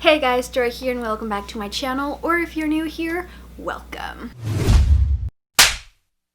Hey guys, Dora here and welcome back to my channel, or if you're new here, welcome.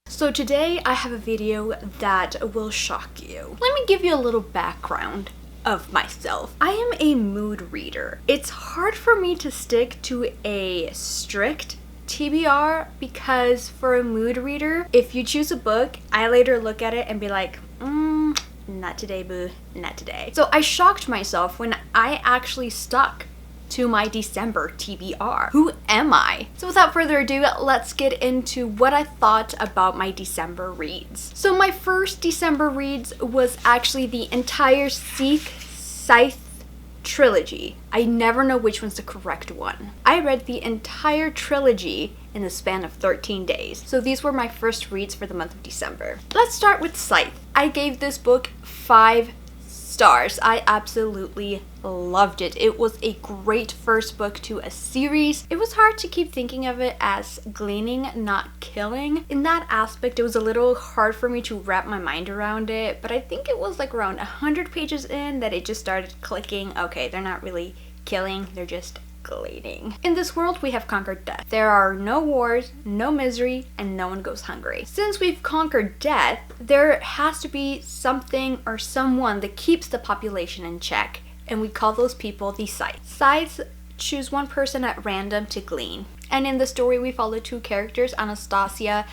So today I have a video that will shock you. Let me give you a little background of myself. I am a mood reader. It's hard for me to stick to a strict TBR because for a mood reader, if you choose a book, I later look at it and be like, not today, boo, not today. So I shocked myself when I actually stuck to my December TBR. Who am I? So without further ado, let's get into what I thought about my December reads. So my first December reads was actually the entire Scythe trilogy. I never know which one's the correct one. I read the entire trilogy in the span of 13 days. So these were my first reads for the month of December. Let's start with Scythe. I gave this book 5 stars. I absolutely loved it. It was a great first book to a series. It was hard to keep thinking of it as gleaning, not killing. In that aspect, it was a little hard for me to wrap my mind around it, but I think it was like around 100 pages in that it just started clicking. Okay, they're not really killing, they're just gleaning. In this world, we have conquered death. There are no wars, no misery, and no one goes hungry. Since we've conquered death, there has to be something or someone that keeps the population in check, and we call those people the Scythes. Scythes choose one person at random to glean. And in the story, we follow 2 characters, Anastasia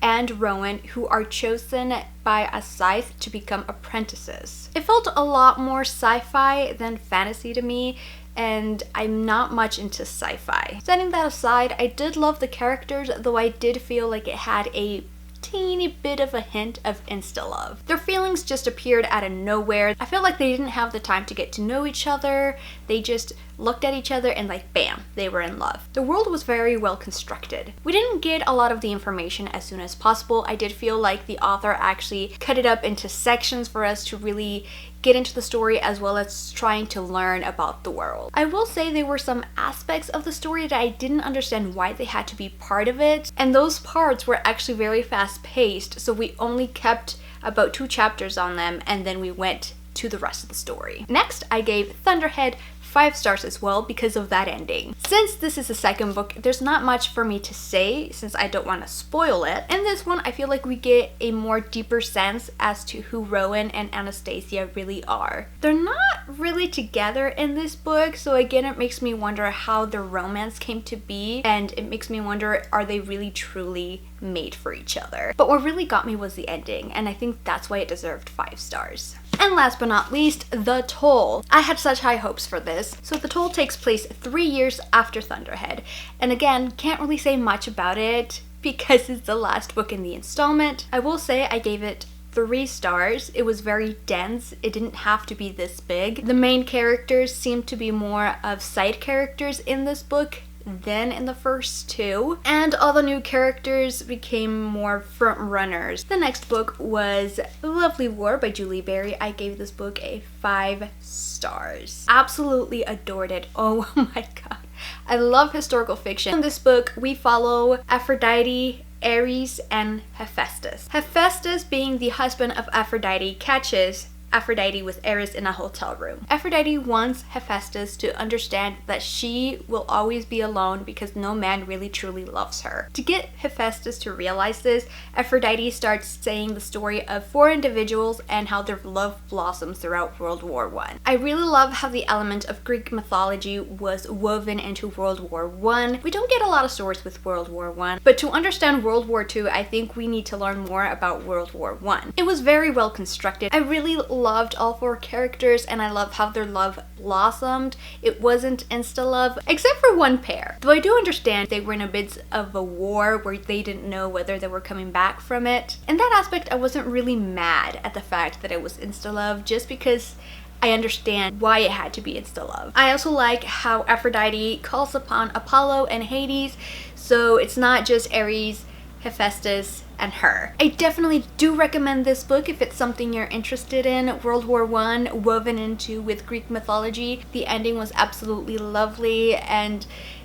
and Rowan, who are chosen by a scythe to become apprentices. It felt a lot more sci-fi than fantasy to me, and I'm not much into sci-fi. Setting that aside, I did love the characters, though I did feel like it had a teeny bit of a hint of insta-love. Their feelings just appeared out of nowhere. I felt like they didn't have the time to get to know each other. They just looked at each other and like bam, they were in love. The world was very well constructed. We didn't get a lot of the information as soon as possible. I did feel like the author actually cut it up into sections for us to really get into the story as well as trying to learn about the world. I will say there were some aspects of the story that I didn't understand why they had to be part of it, and those parts were actually very fast paced, so we only kept about 2 chapters on them and then we went to the rest of the story. Next, I gave Thunderhead 5 stars as well because of that ending. Since this is the second book, there's not much for me to say since I don't want to spoil it. In this one, I feel like we get a more deeper sense as to who Rowan and Anastasia really are. They're not really together in this book, so again, it makes me wonder how their romance came to be, and it makes me wonder, are they really truly made for each other? But what really got me was the ending, and I think that's why it deserved 5 stars. And last but not least, The Toll. I had such high hopes for this. So The Toll takes place 3 years after Thunderhead. And again, can't really say much about it because it's the last book in the installment. I will say I gave it 3 stars. It was very dense. It didn't have to be this big. The main characters seem to be more of side characters in this book than in the first 2, and all the new characters became more front runners. The next book was Lovely War by Julie Berry. I gave this book a 5 stars. Absolutely adored it. Oh my god. I love historical fiction. In this book, we follow Aphrodite, Ares, and Hephaestus. Hephaestus, being the husband of Aphrodite, catches Aphrodite with Ares in a hotel room. Aphrodite wants Hephaestus to understand that she will always be alone because no man really truly loves her. To get Hephaestus to realize this, Aphrodite starts saying the story of 4 individuals and how their love blossoms throughout World War I. I really love how the element of Greek mythology was woven into World War I. We don't get a lot of stories with World War I, but to understand World War II, I think we need to learn more about World War I. It was very well constructed. I really loved all 4 characters, and I love how their love blossomed. It wasn't insta-love, except for one pair. Though I do understand they were in a bit of a war where they didn't know whether they were coming back from it. In that aspect, I wasn't really mad at the fact that it was insta-love, just because I understand why it had to be insta-love. I also like how Aphrodite calls upon Apollo and Hades, so it's not just Ares, Hephaestus, and her. I definitely do recommend this book if it's something you're interested in. World War I woven into with Greek mythology. The ending was absolutely lovely and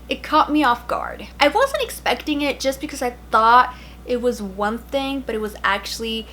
it caught me off guard. I wasn't expecting it just because I thought it was one thing, but it was actually,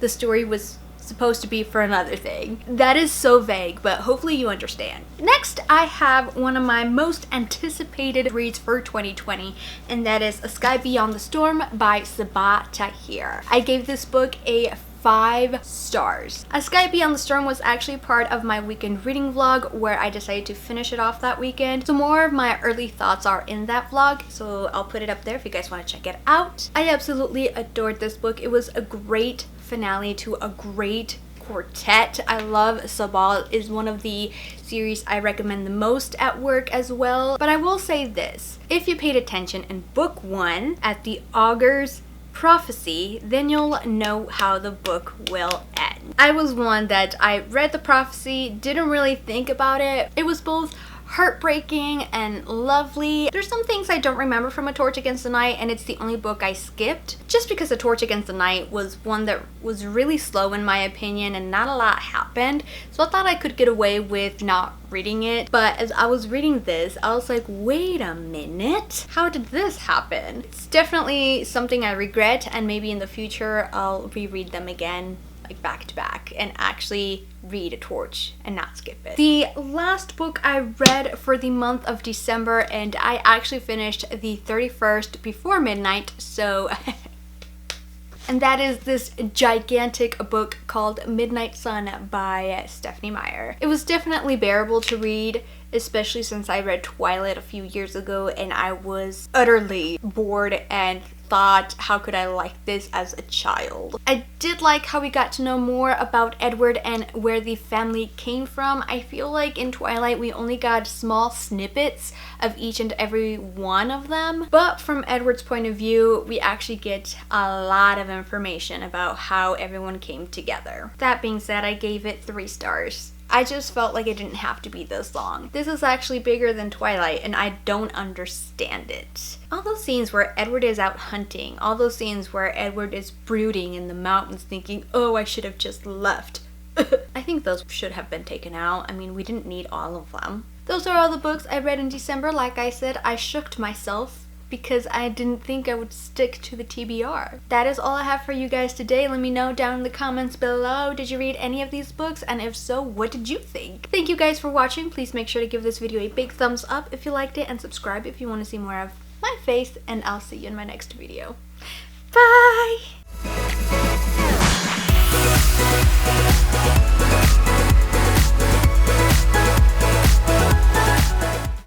the story was supposed to be for another thing. That is so vague, but hopefully you understand. Next, I have one of my most anticipated reads for 2020, and that is A Sky Beyond the Storm by Sabaa Tahir. I gave this book a 5 stars. A Sky Beyond the Storm was actually part of my weekend reading vlog where I decided to finish it off that weekend. So more of my early thoughts are in that vlog, so I'll put it up there if you guys want to check it out. I absolutely adored this book. It was a great finale to a great quartet. I love Sabaa. Is one of the series I recommend the most at work as well. But I will say this, if you paid attention in book 1 at the Augur's prophecy, then you'll know how the book will end. I was one that I read the prophecy, didn't really think about it. It was both heartbreaking and lovely. There's some things I don't remember from A Torch Against the Night, and it's the only book I skipped just because A Torch Against the Night was one that was really slow in my opinion and not a lot happened, so I thought I could get away with not reading it. But as I was reading this, I was like, wait a minute, how did this happen? It's definitely something I regret, and maybe in the future I'll reread them again, like back to back, and actually read A Torch and not skip it. The last book I read for the month of December, and I actually finished the 31st before midnight, so and that is this gigantic book called Midnight Sun by Stephanie Meyer. It was definitely bearable to read, especially since I read Twilight a few years ago and I was utterly bored and thought, how could I like this as a child? I did like how we got to know more about Edward and where the family came from. I feel like in Twilight we only got small snippets of each and every one of them, but from Edward's point of view we actually get a lot of information about how everyone came together. That being said, I gave it 3 stars. I just felt like it didn't have to be this long. This is actually bigger than Twilight and I don't understand it. All those scenes where Edward is out hunting, all those scenes where Edward is brooding in the mountains thinking, oh, I should have just left. I think those should have been taken out. I mean, we didn't need all of them. Those are all the books I read in December. Like I said, I shooked myself because I didn't think I would stick to the TBR. That is all I have for you guys today. Let me know down in the comments below, did you read any of these books? And if so, what did you think? Thank you guys for watching. Please make sure to give this video a big thumbs up if you liked it, and subscribe if you want to see more of my face, and I'll see you in my next video. Bye!